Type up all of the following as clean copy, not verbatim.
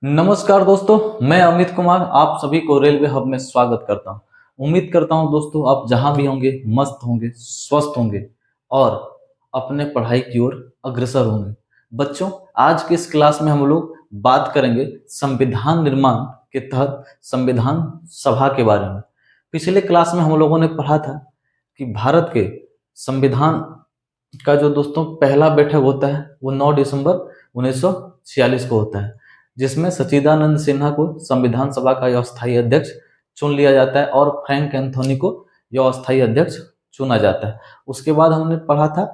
नमस्कार दोस्तों, मैं अमित कुमार आप सभी को रेलवे हब में स्वागत करता हूं। उम्मीद करता हूं दोस्तों आप जहां भी होंगे मस्त होंगे, स्वस्थ होंगे और अपने पढ़ाई की ओर अग्रसर होंगे। बच्चों, आज की इस क्लास में हम लोग बात करेंगे संविधान निर्माण के तहत संविधान सभा के बारे में। पिछले क्लास में हम लोगों ने पढ़ा था कि भारत के संविधान का जो दोस्तों पहला बैठक होता है वो 9 दिसंबर 1946 को होता है, जिसमें सच्चिदानंद सिन्हा को संविधान सभा का अस्थायी अध्यक्ष चुन लिया जाता है और फ्रैंक एंथोनी को यह अस्थायी अध्यक्ष चुना जाता है। उसके बाद हमने पढ़ा था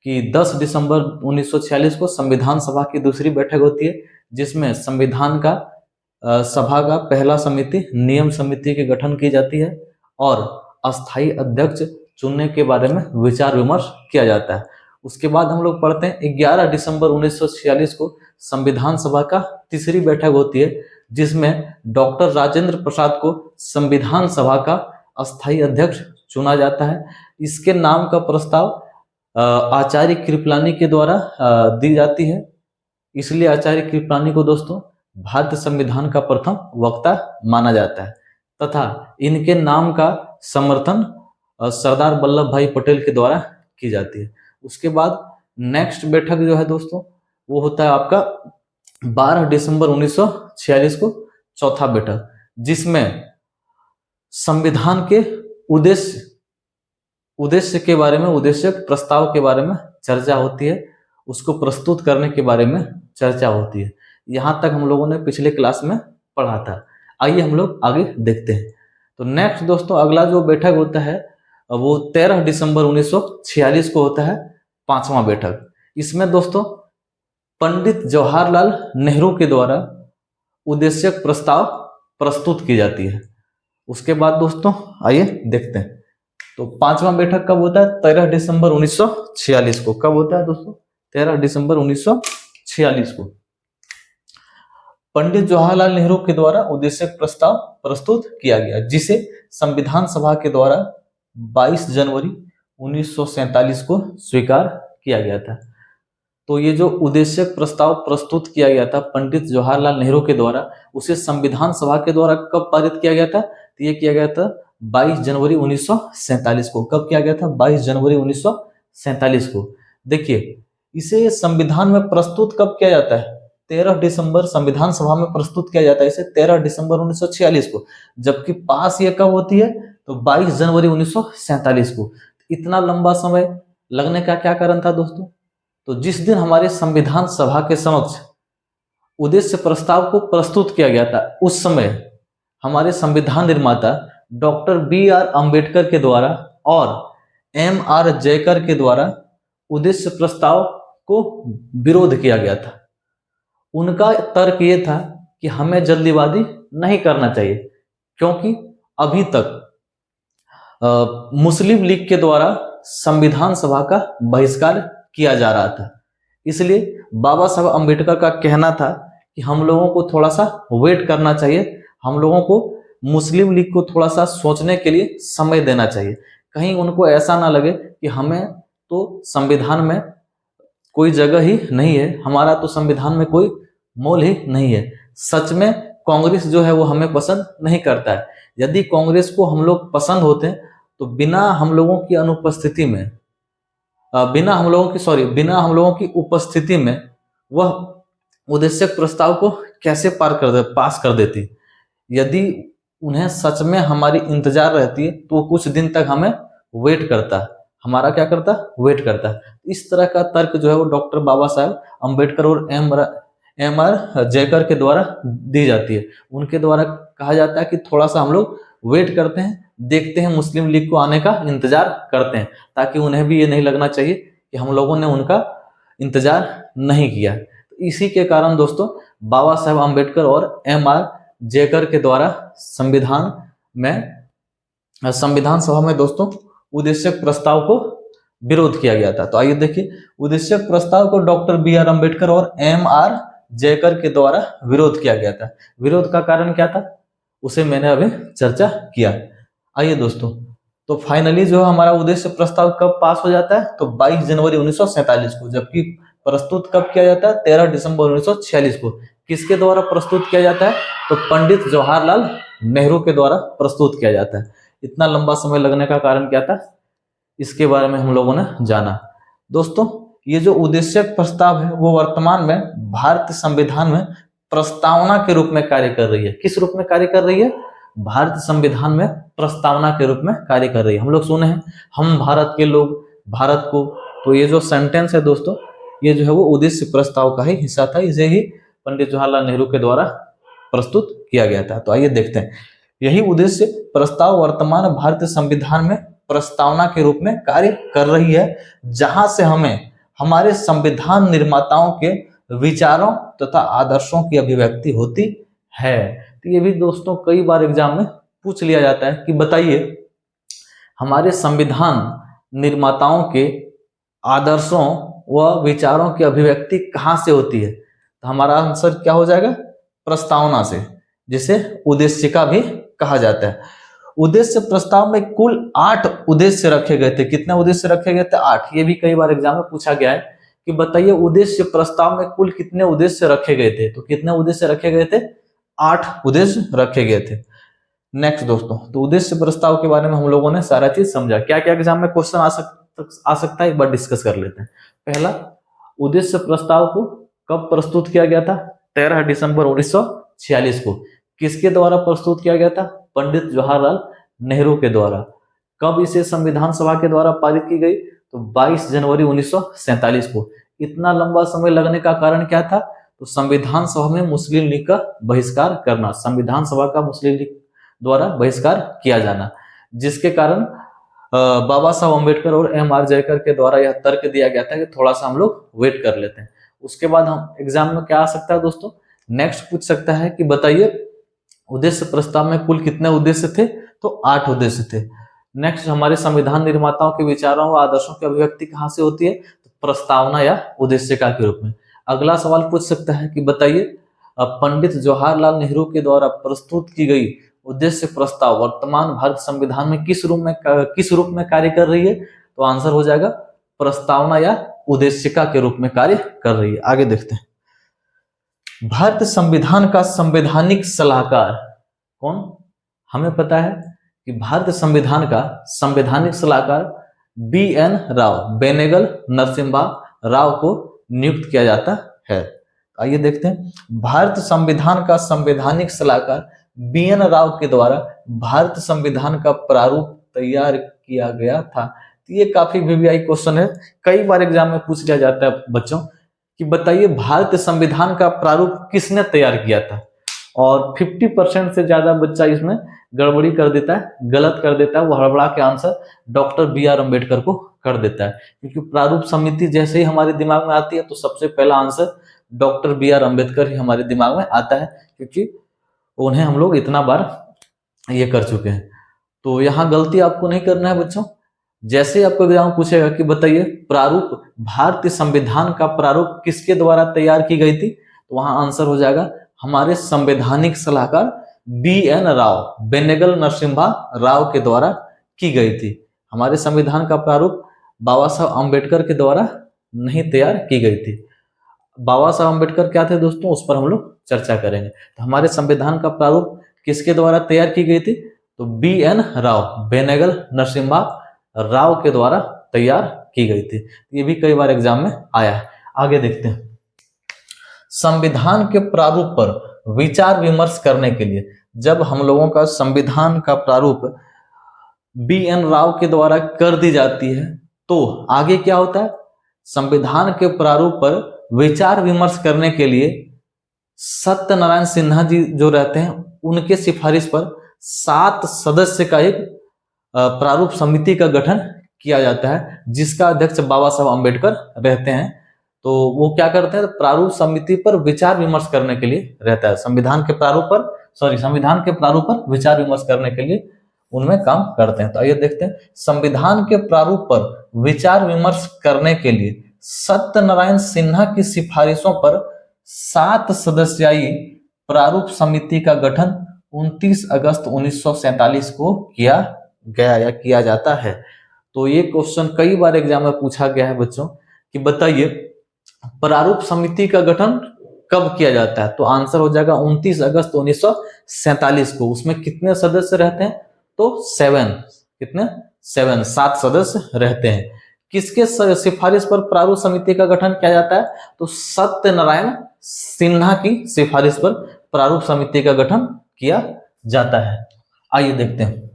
कि 10 दिसंबर 1946 को संविधान सभा की दूसरी बैठक होती है, जिसमें संविधान का सभा का पहला समिति नियम समिति के गठन की जाती है और अस्थायी अध्यक्ष चुनने के बारे में विचार विमर्श किया जाता है। उसके बाद हम लोग पढ़ते हैं 11 दिसंबर 1946 को संविधान सभा का तीसरी बैठक होती है, जिसमें डॉक्टर राजेंद्र प्रसाद को संविधान सभा का अस्थायी अध्यक्ष चुना जाता है। इसके नाम का प्रस्ताव आचार्य कृपलानी के द्वारा दी जाती है, इसलिए आचार्य कृपलानी को दोस्तों भारतीय संविधान का प्रथम वक्ता माना जाता है तथा इनके नाम का समर्थन सरदार वल्लभ भाई पटेल के द्वारा की जाती है। उसके बाद नेक्स्ट बैठक जो है दोस्तों वो होता है आपका 12 दिसंबर 1946 को चौथा बैठक, जिसमें संविधान के उद्देश्य के बारे में, उद्देश्य प्रस्ताव के बारे में चर्चा होती है, उसको प्रस्तुत करने के बारे में चर्चा होती है। यहां तक हम लोगों ने पिछले क्लास में पढ़ा था। आइए हम लोग आगे देखते हैं। तो नेक्स्ट दोस्तों अगला जो बैठक होता है वो 13 दिसंबर 1946 को होता है पांचवा बैठक। इसमें दोस्तों पंडित जवाहरलाल नेहरू के द्वारा उद्देश्य प्रस्ताव प्रस्तुत की जाती है। उसके बाद दोस्तों आइए देखते हैं। तो पांचवा बैठक कब होता है? 13 दिसंबर 1946 को। कब होता है दोस्तों? 13 दिसंबर 1946 को पंडित जवाहरलाल नेहरू के द्वारा उद्देश्य प्रस्ताव प्रस्तुत किया गया, जिसे संविधान सभा के द्वारा 22 जनवरी 1947 को स्वीकार किया गया था। तो ये जो उद्देश्य प्रस्ताव प्रस्तुत किया गया था पंडित जवाहरलाल नेहरू के द्वारा, उसे संविधान सभा के द्वारा कब पारित किया गया था? तो ये किया गया था 22 जनवरी 1947 को। कब किया गया था? 22 जनवरी 1947 को। देखिए, इसे संविधान में प्रस्तुत कब किया जाता है? 13 दिसंबर संविधान सभा में प्रस्तुत किया जाता है इसे 13 दिसंबर 1946 को, जबकि पास ये कब होती है? तो 22 जनवरी 1947 को। इतना लंबा समय लगने का क्या कारण था दोस्तों? तो जिस दिन हमारे संविधान सभा के समक्ष उद्देश्य प्रस्ताव को प्रस्तुत किया गया था, उस समय हमारे संविधान निर्माता डॉक्टर बी.आर. अंबेडकर के द्वारा और M.R. जयकर के द्वारा उद्देश्य प्रस्ताव को विरोध किया गया था। उनका तर्क ये था कि हमें जल्दीबाजी नहीं करना चाहिए, क्योंकि अभी तक मुस्लिम लीग के द्वारा संविधान सभा का बहिष्कार किया जा रहा था। इसलिए बाबा साहब अंबेडकर का कहना था कि हम लोगों को थोड़ा सा वेट करना चाहिए, हम लोगों को मुस्लिम लीग को थोड़ा सा सोचने के लिए समय देना चाहिए। कहीं उनको ऐसा ना लगे कि हमें तो संविधान में कोई जगह ही नहीं है, हमारा तो संविधान में कोई मोल ही नहीं है। सच में कांग्रेस जो है वो हमें पसंद नहीं करता है। यदि कांग्रेस को हम लोग पसंद होते तो बिना हम लोगों की अनुपस्थिति में, बिना हम लोगों की उपस्थिति में वह उद्देश्य प्रस्ताव को कैसे पास कर देती। यदि उन्हें सच में हमारी इंतजार रहती तो कुछ दिन तक हमें वेट करता, हमारा क्या करता? वेट करता। इस तरह का तर्क जो है वो डॉक्टर बाबा साहब अंबेडकर और M.R. जयकर के द्वारा दी जाती है। उनके द्वारा कहा जाता है कि थोड़ा सा हम लोग वेट करते हैं, देखते हैं, मुस्लिम लीग को आने का इंतजार करते हैं, ताकि उन्हें भी ये नहीं लगना चाहिए कि हम लोगों ने उनका इंतजार नहीं किया। तो इसी के कारण दोस्तों बाबा साहब अंबेडकर और M.R. जयकर के द्वारा संविधान सभा में दोस्तों उद्देश्य प्रस्ताव को विरोध किया गया था। तो आइए देखिए, उद्देश्य प्रस्ताव को डॉक्टर बी.आर. अंबेडकर और M.R. जयकर के द्वारा विरोध किया गया था। विरोध का कारण क्या था उसे मैंने अभी चर्चा किया। आइए दोस्तों, तो फाइनली जो हमारा उद्देश्य प्रस्ताव कब पास हो जाता है? तो 22 जनवरी 1947 को, जबकि प्रस्तुत कब किया जाता है? 13 दिसंबर 1946 को। किसके द्वारा प्रस्तुत किया जाता है? तो पंडित जवाहरलाल नेहरू के द्वारा प्रस्तुत किया जाता है। इतना लंबा समय लगने का कारण क्या था, इसके बारे में हम लोगों ने जाना। दोस्तों, ये जो उद्देश्य प्रस्ताव है वो वर्तमान में भारतीय संविधान में प्रस्तावना के रूप में कार्य कर रही है। किस रूप में कार्य कर रही है? भारतीय संविधान में प्रस्तावना के रूप में कार्य कर रही है। हम लोग सुने हैं, हम भारत के लोग, भारत को, तो ये जो सेंटेंस है दोस्तों, ये जो है वो उद्देश्य प्रस्ताव का ही हिस्सा था। इसे ही पंडित जवाहरलाल नेहरू के द्वारा प्रस्तुत किया गया था। तो आइए देखते हैं, यही उद्देश्य प्रस्ताव वर्तमान भारतीय संविधान में प्रस्तावना के रूप में कार्य कर रही है, जहां से हमें हमारे संविधान निर्माताओं के विचारों तथा आदर्शों की अभिव्यक्ति होती है। तो ये भी दोस्तों कई बार एग्जाम में पूछ लिया जाता है कि बताइए हमारे संविधान निर्माताओं के आदर्शों व विचारों की अभिव्यक्ति कहाँ से होती है? तो हमारा आंसर क्या हो जाएगा? प्रस्तावना से, जिसे उद्देशिका भी कहा जाता है। उद्देश्य प्रस्ताव में कुल 8 उद्देश्य रखे गए थे। कितने उद्देश्य रखे गए थे? 8। ये भी कई बार एग्जाम में पूछा गया है कि बताइए उद्देश्य प्रस्ताव में कुल कितने उद्देश्य रखे गए थे? तो कितने उद्देश्य रखे गए थे? 8 उद्देश्य रखे गए थे। नेक्स्ट दोस्तों, तो उद्देश्य प्रस्ताव के बारे में हम लोगों ने सारा चीज समझा। क्या क्या एग्जाम में क्वेश्चन आ सकता है, एक बार डिस्कस कर लेते हैं। पहला, उद्देश्य प्रस्ताव को कब प्रस्तुत किया गया था? 13 दिसंबर 1946 को। किसके द्वारा प्रस्तुत किया गया था? पंडित जवाहरलाल नेहरू के द्वारा। कब इसे संविधान सभा के द्वारा पारित की गई? तो 22 जनवरी 1947 को। इतना लंबा समय लगने का कारण क्या था? तो संविधान सभा में मुस्लिम लीग का बहिष्कार करना, संविधान सभा का मुस्लिम लीग द्वारा बहिष्कार किया जाना, जिसके कारण बाबा साहब अम्बेडकर और M.R. जयकर के द्वारा यह तर्क दिया गया था कि थोड़ा सा हम लोग वेट कर लेते हैं। उसके बाद हम एग्जाम में क्या आ सकता है दोस्तों? नेक्स्ट पूछ सकता है कि बताइए उद्देश्य प्रस्ताव में कुल कितने उद्देश्य थे? तो 8 उद्देश्य थे। नेक्स्ट, हमारे संविधान निर्माताओं के विचारों व आदर्शों की अभिव्यक्ति कहाँ से होती है? तो प्रस्तावना या उद्देशिका के रूप में। अगला सवाल पूछ सकता है कि बताइए पंडित जवाहरलाल नेहरू के द्वारा प्रस्तुत की गई उद्देश्य प्रस्ताव वर्तमान भारत संविधान में किस रूप में कार्य कर रही है? तो आंसर हो जाएगा प्रस्तावना या उद्देशिका के रूप में कार्य कर रही है। आगे देखते हैं, भारतीय संविधान का संवैधानिक सलाहकार कौन? हमें पता है कि भारतीय संविधान का संवैधानिक सलाहकार B.N. राव, बेनेगल नरसिम्हा राव को नियुक्त किया जाता है। आइए देखते हैं, भारतीय संविधान का संवैधानिक सलाहकार B.N. राव के द्वारा भारतीय संविधान का प्रारूप तैयार किया गया था। तो ये काफी VVI क्वेश्चन है, कई बार एग्जाम में पूछ लिया जाता है बच्चों कि बताइए भारतीय संविधान का प्रारूप किसने तैयार किया था? और 50% से ज्यादा बच्चा इसमें गड़बड़ी कर देता है, गलत कर देता है, वो हड़बड़ा के आंसर डॉक्टर B.R. अम्बेडकर को कर देता है। क्योंकि प्रारूप समिति जैसे ही हमारे दिमाग में आती है तो सबसे पहला आंसर डॉक्टर B.R. अम्बेडकर ही हमारे दिमाग में आता है, क्योंकि उन्हें हम लोग इतना बार ये कर चुके हैं। तो यहाँ गलती आपको नहीं करना है बच्चों। जैसे आपको एग्जाम पूछेगा कि बताइए प्रारूप, भारतीय संविधान का प्रारूप किसके द्वारा तैयार की गई थी? तो वहां आंसर हो जाएगा हमारे संवैधानिक सलाहकार B.N. राव, बेनेगल नरसिम्हा राव के द्वारा की गई थी। हमारे संविधान का प्रारूप बाबा साहब अम्बेडकर के द्वारा नहीं तैयार की गई थी। बाबा साहब अम्बेडकर क्या थे दोस्तों, उस पर हम लोग चर्चा करेंगे। तो हमारे संविधान का प्रारूप किसके द्वारा तैयार की गई थी? तो B.N. राव, बेनेगल नरसिम्हा राव के द्वारा तैयार की गई थी। ये भी कई बार एग्जाम में आया है। आगे देखते हैं, संविधान के प्रारूप पर विचार विमर्श करने के लिए जब हम लोगों का संविधान का प्रारूप B.N. राव के द्वारा कर दी जाती है तो आगे क्या होता है? संविधान के प्रारूप पर विचार विमर्श करने के लिए सत्यनारायण सिन्हा जी जो रहते हैं उनके सिफारिश पर 7 सदस्य का एक प्रारूप समिति का गठन किया जाता है, जिसका अध्यक्ष बाबा साहब अम्बेडकर रहते हैं। तो वो क्या करते हैं? प्रारूप समिति पर विचार विमर्श करने के लिए रहता है। संविधान के प्रारूप पर विचार विमर्श करने के लिए उनमें काम करते हैं। तो आइए देखते हैं, संविधान के प्रारूप पर विचार विमर्श करने के लिए सत्यनारायण सिन्हा की सिफारिशों पर 7 सदस्यीय प्रारूप समिति का गठन 29 अगस्त 1947 को किया गया या किया जाता है। तो ये क्वेश्चन कई बार एग्जाम में पूछा गया है बच्चों कि बताइए प्रारूप समिति का गठन कब किया जाता है? तो आंसर हो जाएगा 29 अगस्त 1947 को। उसमें कितने सदस्य रहते हैं? तो 7। कितने? 7 सदस्य रहते हैं। किसके सिफारिश पर प्रारूप समिति का गठन किया जाता है? तो सत्यनारायण सिन्हा की सिफारिश पर प्रारूप समिति का गठन किया जाता है। आइए देखते हैं।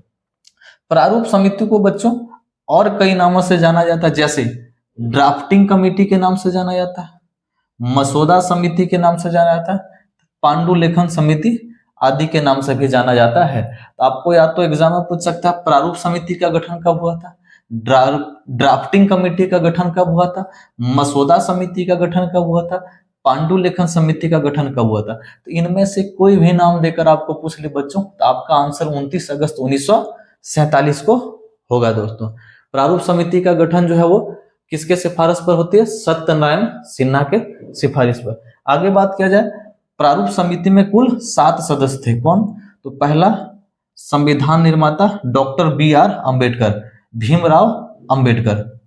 प्रारूप समिति को बच्चों और कई नामों से जाना जाता है, जैसे ड्राफ्टिंग कमेटी के नाम से जाना जाता है, मसौदा समिति के नाम से जाना जाता है, पांडुलेखन समिति आदि के नाम से भी जाना जाता है। तो आपको या तो एग्जाम में पूछ सकता है प्रारूप समिति का गठन कब हुआ था, ड्राफ्टिंग कमेटी का गठन कब हुआ था, मसौदा समिति का गठन कब हुआ था, पांडुलेखन समिति का गठन कब हुआ था। तो इनमें से कोई भी नाम देकर आपको पूछ ले बच्चों, तो आपका आंसर 29 अगस्त 1947 को होगा दोस्तों। प्रारूप समिति का गठन जो है वो किसके सिफारिश पर होती है? सत्यनारायण सिन्हा के सिफारिश पर। आगे बात किया जाए, प्रारूप समिति में कुल 7 सदस्य थे। कौन? तो पहला संविधान निर्माता डॉक्टर बी.आर. अंबेडकर, भीमराव अंबेडकर।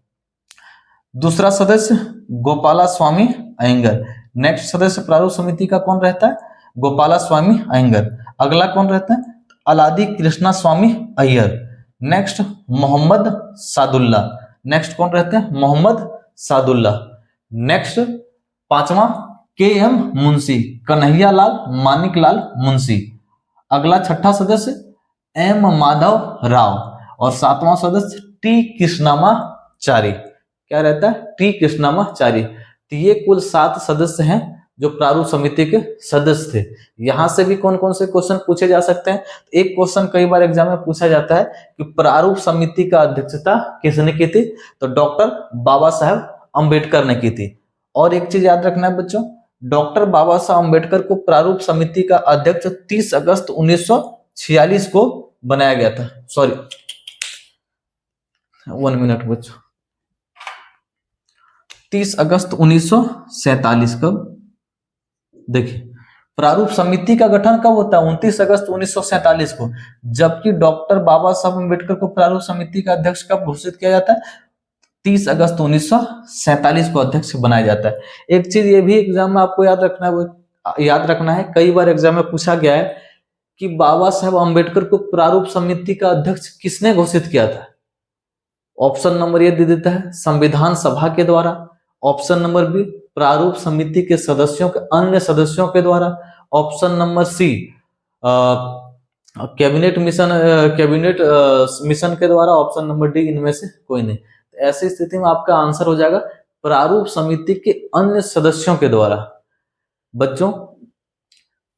दूसरा सदस्य गोपाला स्वामी अयंगर। नेक्स्ट सदस्य प्रारूप समिति का कौन रहता है? गोपाला स्वामी अयंगर। अगला कौन रहता है? अलादी कृष्णा स्वामी अय्यर। नेक्स्ट मोहम्मद सादुल्ला। नेक्स्ट कौन रहते हैं? मोहम्मद सादुल्ला। नेक्स्ट पांचवा के.एम. मुंशी, कन्हैया लाल मानिक लाल मुंशी। अगला छठा सदस्य एम. माधव राव। और सातवां सदस्य टी. कृष्णामाचारी। क्या रहता है? टी. कृष्णामाचारी। तो ये कुल 7 सदस्य हैं जो प्रारूप समिति के सदस्य थे। यहां से भी कौन कौन से क्वेश्चन पूछे जा सकते हैं? एक क्वेश्चन कई बार एग्जाम में पूछा जाता है कि प्रारूप समिति का अध्यक्षता किसने की थी? तो डॉक्टर बाबा साहब अंबेडकर ने की थी। और एक चीज याद रखना है बच्चों, डॉक्टर बाबा साहब अंबेडकर को प्रारूप समिति का अध्यक्ष 30 अगस्त 1946 को बनाया गया था। सॉरी 1 मिनट बच्चों, 30 अगस्त 1947 कब? देखिए प्रारूप समिति का गठन कब होता है? 29 अगस्त 1947 को। जबकि डॉक्टर बाबा साहब अंबेडकर को प्रारूप समिति का अध्यक्ष कब घोषित किया जाता है? 30 अगस्त 1947 को अध्यक्ष बनाया जाता है। एक चीज ये भी एग्जाम में आपको याद रखना है, कई बार एग्जाम में पूछा गया है कि बाबा साहब अंबेडकर को प्रारूप समिति का अध्यक्ष किसने घोषित किया था? ऑप्शन नंबर ए दे देता है संविधान सभा के द्वारा। ऑप्शन नंबर बी प्रारूप समिति के सदस्यों के अन्य सदस्यों के द्वारा। Option number C cabinet mission के द्वारा। ऑप्शन नंबर डी इनमें से कोई नहीं। तो ऐसी स्थिति में आपका आंसर हो जाएगा प्रारूप समिति के अन्य सदस्यों के द्वारा। बच्चों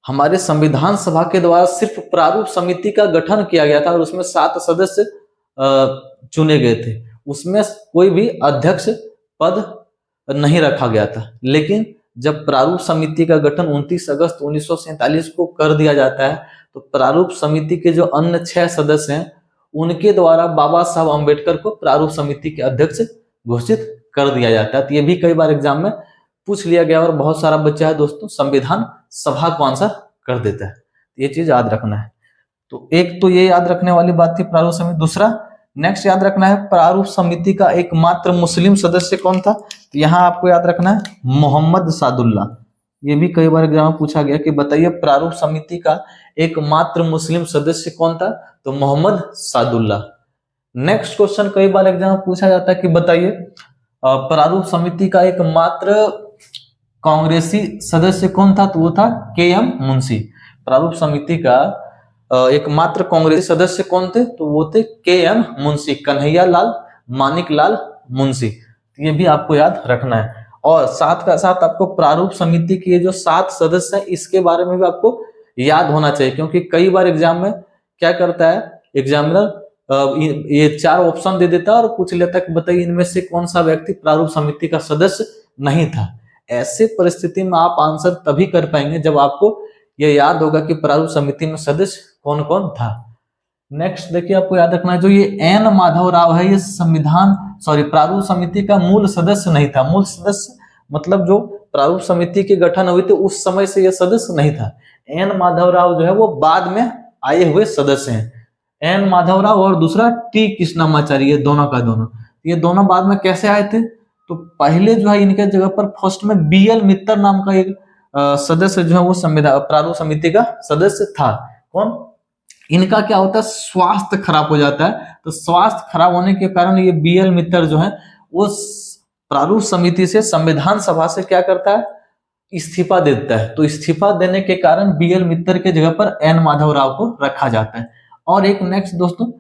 हमारे संविधान सभा के द्वारा सिर्फ प्रारूप समिति का गठन किया गया था और उसमें 7 सदस्य चुने गए थे। उसमें कोई भी अध्यक्ष पद नहीं रखा गया था। लेकिन जब प्रारूप समिति का गठन 29 अगस्त 1947 को कर दिया जाता है तो प्रारूप समिति के जो अन्य 6 सदस्य हैं उनके द्वारा बाबा साहब अंबेडकर को प्रारूप समिति के अध्यक्ष घोषित कर दिया जाता है। तो ये भी कई बार एग्जाम में पूछ लिया गया और बहुत सारा बच्चा है दोस्तों संविधान सभा को आंसर कर देता है। ये चीज याद रखना है। तो एक तो ये याद रखने वाली बात थी प्रारूप समिति। दूसरा नेक्स्ट याद रखना है प्रारूप समिति का एकमात्र मुस्लिम सदस्य कौन था? तो यहाँ आपको याद रखना है मोहम्मद सादुल्ला। ये भी कई बार एग्जाम में पूछा गया कि बताइए प्रारूप समिति का एकमात्र मुस्लिम सदस्य कौन था? तो मोहम्मद सादुल्ला। नेक्स्ट क्वेश्चन कई बार एग्जाम में पूछा जाता है कि बताइए प्रारूप समिति का एकमात्र कांग्रेसी सदस्य कौन था? तो वो था के.एम. मुंशी। प्रारूप समिति का एकमात्र कांग्रेसी सदस्य कौन थे? तो वो थे के.एम. मुंशी, कन्हैया लाल मानिक लाल मुंशी। ये भी आपको याद रखना है। और साथ का साथ आपको प्रारूप समिति के जो 7 सदस्य हैं इसके बारे में भी आपको याद होना चाहिए, क्योंकि कई बार एग्जाम में क्या करता है एग्जामिनर ये 4 ऑप्शन दे देता है और पूछ लेता है कि बताइए इनमें से कौन सा व्यक्ति प्रारूप समिति का सदस्य नहीं था। ऐसे परिस्थिति में आप आंसर तभी कर पाएंगे जब आपको ये याद होगा कि प्रारूप समिति में सदस्य कौन कौन था। नेक्स्ट देखिए आपको याद रखना है जो ये एन माधव राव है ये प्रारूप समिति का मूल सदस्य नहीं था। मूल सदस्य मतलब जो प्रारूप समिति के गठन हुई थी उस समय से ये सदस्य नहीं था। एन माधव राव जो है वो बाद में आए हुए सदस्य हैं। एन माधव राव और दूसरा टी. कृष्णामाचारी, ये दोनों का दोनों, ये दोनों बाद में कैसे आए थे? तो पहले जो है इनके जगह पर फर्स्ट में बी.एल. मित्तर नाम का एक सदस्य जो है वो संविधान प्रारूप समिति का सदस्य था। कौन? इनका क्या होता है, स्वास्थ्य खराब हो जाता है। तो स्वास्थ्य खराब होने के कारण ये बीएल मित्तर जो है वो प्रारूप समिति से संविधान सभा से क्या करता है, इस्तीफा दे देता है। तो इस्तीफा देने के कारण बीएल मित्तर के जगह पर एन माधवराव को रखा जाता है। और एक नेक्स्ट दोस्तों,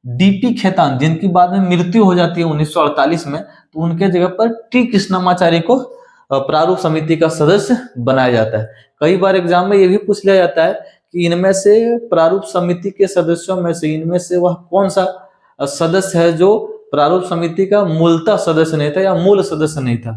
डीपी खेतान, जिनकी बाद में मृत्यु हो जाती है 1948 में, तो उनके जगह पर टी कृष्णमाचारी को प्रारूप समिति का सदस्य बनाया जाता है। कई बार एग्जाम में ये भी पूछ लिया जाता है कि इनमें से प्रारूप समिति के सदस्यों में से इनमें से वह कौन सा सदस्य है जो प्रारूप समिति का मूलतः सदस्य नहीं था या मूल सदस्य नहीं था।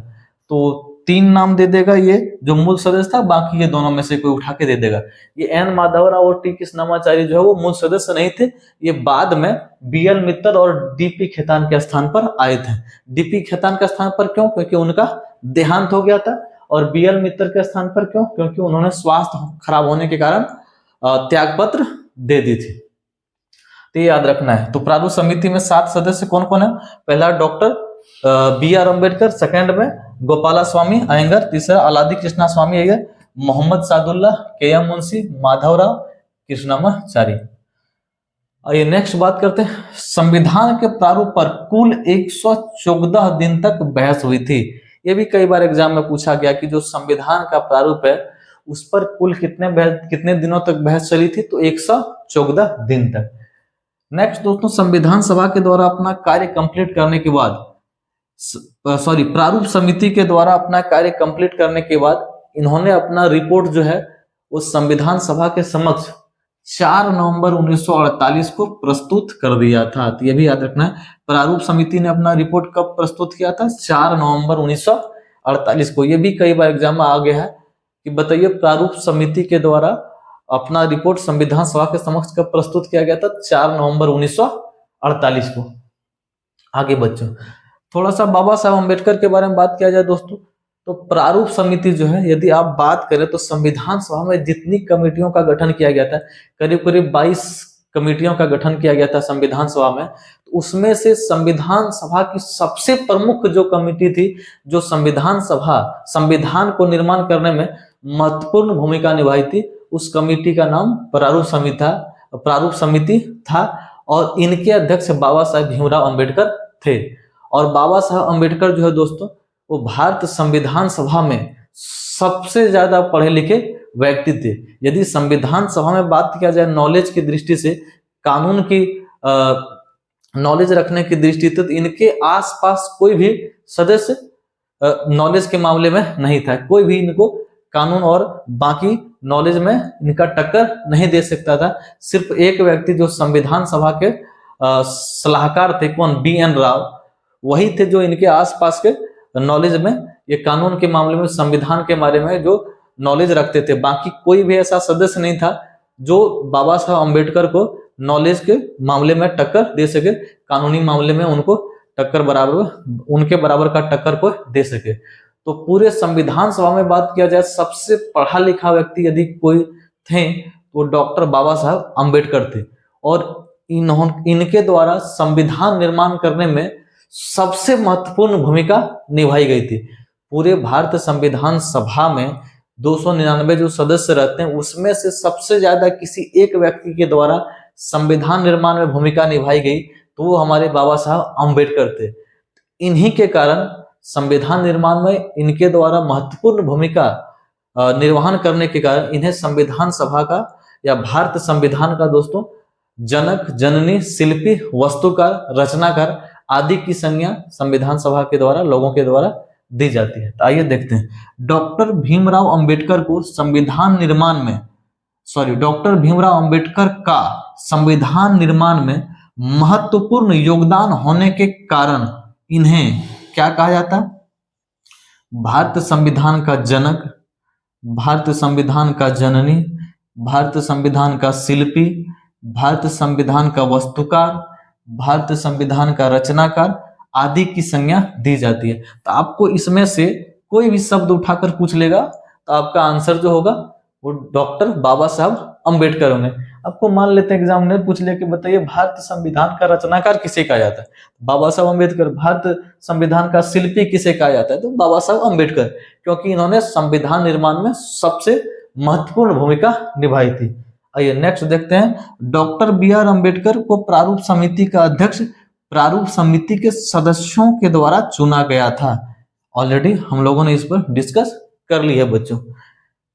तो 3 नाम दे देगा ये जो मूल सदस्य था, बाकी ये दोनों में से कोई उठा के दे देगा। ये एन माधवराव और टी कृष्णमाचारी जो है वो मूल सदस्य नहीं थे, ये बाद में बीएल मित्तर और डीपी खेतान के स्थान पर आए थे। डीपी खेतान के स्थान पर क्यों? क्योंकि उनका देहांत हो गया था। और बीएल मित्तर के स्थान पर क्यों? क्योंकि उन्होंने स्वास्थ्य खराब होने के कारण त्यागपत्र दे दी थी। तो ये याद रखना है। तो प्रारूप समिति में 7 सदस्य कौन कौन है? पहला डॉक्टर बी.आर. अम्बेडकर, सेकंड में गोपाला स्वामी अयंगर, तीसरा अलादी कृष्णा स्वामी अय्यर, मोहम्मद सादुल्ला, के.एम. मुंशी, माधवराव कृष्णमाचारी। आइए नेक्स्ट बात करते हैं। संविधान के प्रारूप पर कुल 114 दिन तक बहस हुई थी। ये भी कई बार एग्जाम में पूछा गया कि जो संविधान का प्रारूप है उस पर कुल कितने दिनों तक बहस चली थी? तो 114 दिन तक। नेक्स्ट दोस्तों, संविधान सभा के द्वारा अपना कार्य कंप्लीट करने के बाद प्रारूप समिति के द्वारा अपना कार्य कंप्लीट करने के बाद इन्होंने अपना रिपोर्ट जो है वो संविधान सभा के समक्ष 4 नवंबर 1948 को प्रस्तुत कर दिया था। तो ये भी याद रखना है, प्रारूप समिति ने अपना रिपोर्ट कब प्रस्तुत किया था? 4 नवंबर 1948 को। ये भी कई बार एग्जाम में आ गया है कि बताइए प्रारूप समिति के द्वारा अपना रिपोर्ट संविधान सभा के समक्ष कब प्रस्तुत किया गया था? 4 नवंबर 1948 को। आगे बच्चों, थोड़ा सा बाबा साहब अम्बेडकर के बारे में बात किया जाए दोस्तों, तो प्रारूप समिति जो है, यदि आप बात करें तो संविधान सभा में जितनी कमेटियों का गठन किया गया था, करीब करीब 22 कमेटियों का गठन किया गया था संविधान सभा में। तो उसमें से संविधान सभा की सबसे प्रमुख जो कमेटी थी, जो संविधान को निर्माण करने में महत्वपूर्ण भूमिका निभाई थी, उस कमेटी का नाम प्रारूप समिति था। और इनके अध्यक्ष बाबा साहेब भीमराव अम्बेडकर थे। और बाबा साहब अम्बेडकर जो है दोस्तों, वो भारत संविधान सभा में सबसे ज्यादा पढ़े लिखे व्यक्ति थे। यदि संविधान सभा में बात किया जाए नॉलेज की दृष्टि से, कानून की नॉलेज रखने की दृष्टि से, तो इनके आसपास कोई भी सदस्य नॉलेज के मामले में नहीं था। कोई भी इनको कानून और बाकी नॉलेज में इनका टक्कर नहीं दे सकता था। सिर्फ एक व्यक्ति जो संविधान सभा के सलाहकार थे, कौन? बी.एन. राव, वही थे जो इनके आसपास के नॉलेज में, ये कानून के मामले में, संविधान के बारे में जो नॉलेज रखते थे। बाकी कोई भी ऐसा सदस्य नहीं था जो बाबा साहब अम्बेडकर को नॉलेज के मामले में टक्कर दे सके, कानूनी मामले में उनको उनके बराबर का टक्कर को दे सके। तो पूरे संविधान सभा में बात किया जाए, सबसे पढ़ा लिखा व्यक्ति यदि कोई थे तो डॉक्टर बाबा साहब अम्बेडकर थे। और इनके द्वारा संविधान निर्माण करने में सबसे महत्वपूर्ण भूमिका निभाई गई थी। पूरे भारत संविधान सभा में 299 जो सदस्य रहते हैं, उसमें से सबसे ज्यादा किसी एक व्यक्ति के द्वारा संविधान निर्माण में भूमिका निभाई गई तो वो हमारे बाबा साहब अम्बेडकर थे। इन्हीं के कारण संविधान निर्माण में इनके द्वारा महत्वपूर्ण भूमिका निर्वहन करने के कारण इन्हें संविधान सभा का या भारत संविधान का दोस्तों जनक, जननी, शिल्पी, वस्तुकार, रचनाकार आदि की संज्ञा संविधान सभा के द्वारा, लोगों के द्वारा दी जाती है। तो आइए देखते हैं, डॉक्टर भीमराव अंबेडकर का संविधान निर्माण में महत्वपूर्ण योगदान होने के कारण इन्हें क्या कहा जाता है? भारत संविधान का जनक, भारत संविधान का जननी, भारत संविधान का शिल्पी, भारत संविधान का वस्तुकार, भारत संविधान का रचनाकार आदि की संज्ञा दी जाती है। तो आपको इसमें से कोई भी शब्द उठाकर पूछ लेगा तो आपका आंसर जो होगा वो डॉक्टर बाबा साहब अंबेडकर होंगे। आपको मान लेते हैं एग्जामिनर पूछ लिया कि बताइए भारत संविधान का रचनाकार किसे कहा जाता है, बाबा साहब अम्बेडकर। भारत संविधान का शिल्पी किसे कहा जाता है, तो बाबा साहब अम्बेडकर, क्योंकि इन्होंने संविधान निर्माण में सबसे महत्वपूर्ण भूमिका निभाई थी। आइए नेक्स्ट देखते हैं, डॉक्टर बी आर अम्बेडकर को प्रारूप समिति का अध्यक्ष प्रारूप समिति के सदस्यों के द्वारा चुना गया था। ऑलरेडी हम लोगों ने इस पर डिस्कस कर ली है बच्चों।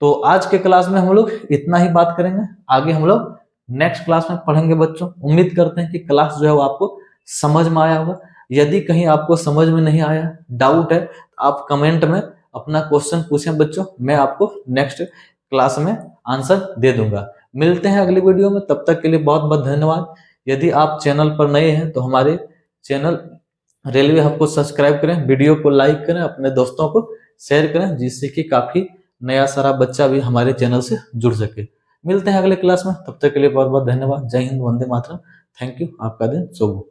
तो आज के क्लास में हम लोग इतना ही बात करेंगे, आगे हम लोग नेक्स्ट क्लास में पढ़ेंगे बच्चों। उम्मीद करते हैं कि क्लास जो है वो आपको समझ में आया होगा। यदि कहीं आपको समझ में नहीं आया, डाउट है, तो आप कमेंट में अपना क्वेश्चन पूछें बच्चों, मैं आपको नेक्स्ट क्लास में आंसर दे दूंगा। मिलते हैं अगली वीडियो में, तब तक के लिए बहुत बहुत धन्यवाद। यदि आप चैनल पर नए हैं तो हमारे चैनल रेलवे हब को सब्सक्राइब करें, वीडियो को लाइक करें, अपने दोस्तों को शेयर करें, जिससे कि काफी नया सारा बच्चा भी हमारे चैनल से जुड़ सके। मिलते हैं अगले क्लास में, तब तक के लिए बहुत बहुत धन्यवाद। जय हिंद, वंदे मातरम। Thank you. आपका दिन शुभ हो।